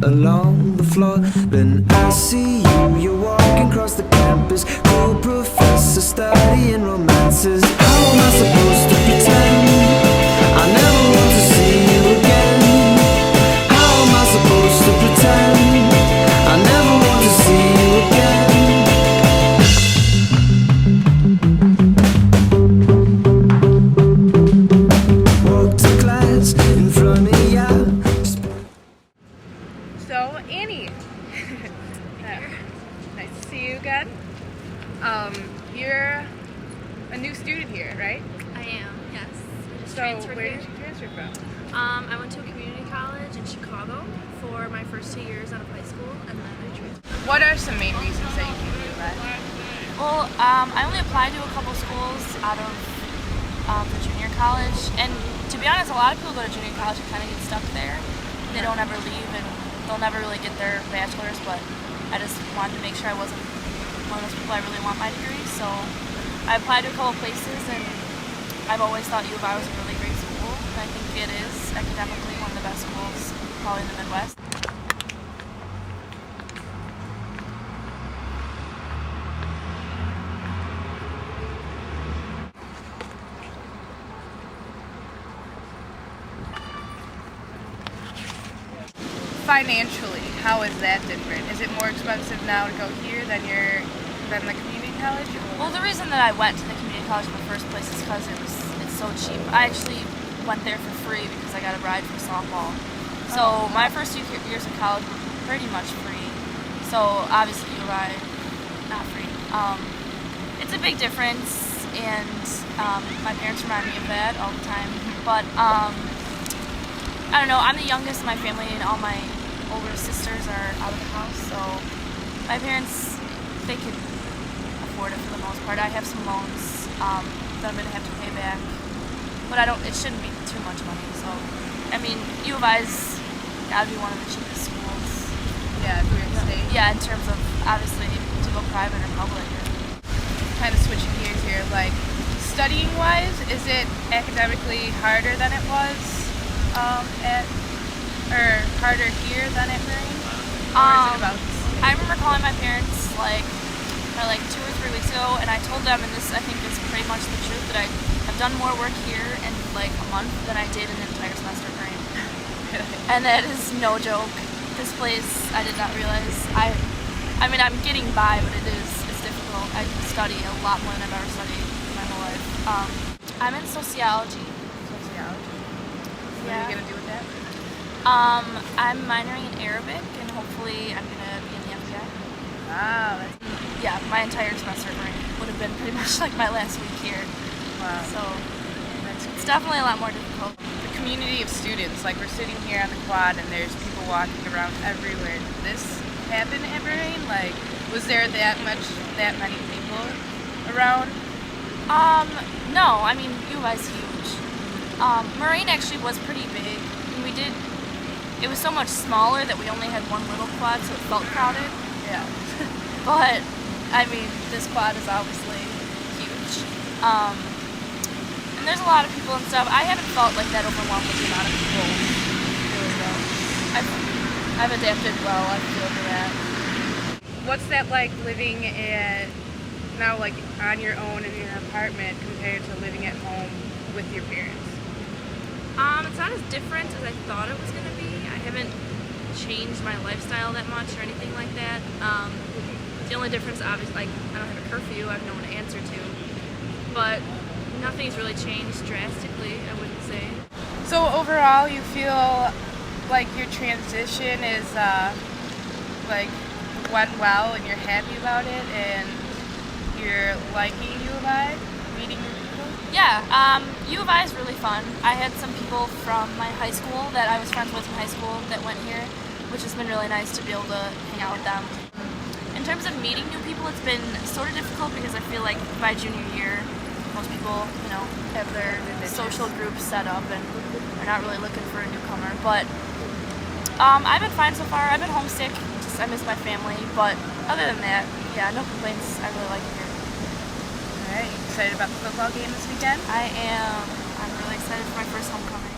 along the floor. Then I see you, you're walking across the campus. Cool professor studying romances. How am I supposed to pretend I never want to see you again? How am I supposed to pretend I never want to see you again? Walk to class in front of ya. So, Annie, nice to see you again. You're a new student here, right? I am, yes. I just So, transferred where here. did you transfer from? I went to a community college in Chicago for my first 2 years out of high school, and then I transferred. What are some main reasons that you came to UVA? Well, I only applied to a couple schools out of the junior college, and to be honest, a lot of people go to junior college and kind of get stuck there. They don't ever leave, and they'll never really get their bachelor's, but I just wanted to make sure I wasn't one of those people I really want my degree, so I applied to a couple places, and I've always thought U of I was a really great school, and I think it is academically one of the best schools probably in the Midwest. Financially, how is that different? Is it more expensive now to go here than the community college? Well, the reason that I went to the community college in the first place is because it's so cheap. I actually went there for free because I got a ride for softball. So my first 2 years of college were pretty much free. So obviously U of I, not free. It's a big difference, and my parents remind me of that all the time. But I don't know, I'm the youngest in my family, and all my older sisters are out of the house, so my parents, they can afford it for the most part. I have some loans that I'm going to have to pay back, but it shouldn't be too much money, so, I mean, U of I's got to be one of the cheapest schools. Yeah, if you're in state. Yeah, in terms of, obviously, to go private or public. Kind of switching gears here, like, studying-wise, is it academically harder than it was harder here than at Marine? Or is it about the same? I remember calling my parents like 2 or 3 weeks ago, and I told them, and this I think is pretty much the truth, that I've done more work here in like a month than I did in an entire semester at Marine. And that is no joke. This place, I did not realize. I mean, I'm getting by, but it's difficult. I study a lot more than I've ever studied in my whole life. I'm in sociology. Sociology. What Yeah. are you going to do with that? I'm minoring in Arabic, and hopefully I'm going to be in the FBI. Wow, that's Yeah, my entire semester at Marine would have been pretty much like my last week here. wow. So That's it's definitely a lot more difficult. the community of students. Like, we're sitting here on the quad, and there's people walking around everywhere. Did this happen at Marine? Like, was there that many people around? No, I mean, U of I's huge. Marine actually was pretty big, and it was so much smaller that we only had one little quad, so it felt crowded. Yeah. But, I mean, this quad is obviously huge. And there's a lot of people and stuff. I haven't felt like that overwhelmed with the amount of people. Really well. I've adapted well, I feel, to that. What's that like living now, like, on your own in your apartment compared to living at home with your parents? It's not as different as I thought it was going to be. I haven't changed my lifestyle that much or anything like that. The only difference, obviously, like, I don't have a curfew, I have no one to answer to. But nothing's really changed drastically, I wouldn't say. So overall, you feel like your transition is like went well, and you're happy about it, and you're liking U of I, meeting new people? Yeah, U of I is really fun. I had some people from my high school that I was friends with in high school that went here, which has been really nice to be able to hang out with them. In terms of meeting new people, it's been sort of difficult because I feel like by junior year, most people, have their social groups set up and are not really looking for a newcomer. But I've been fine so far. I've been homesick. I miss my family, but other than that, yeah, no complaints. I really like it here. All right, you excited about the football game this weekend? I am. I'm really excited for my first homecoming.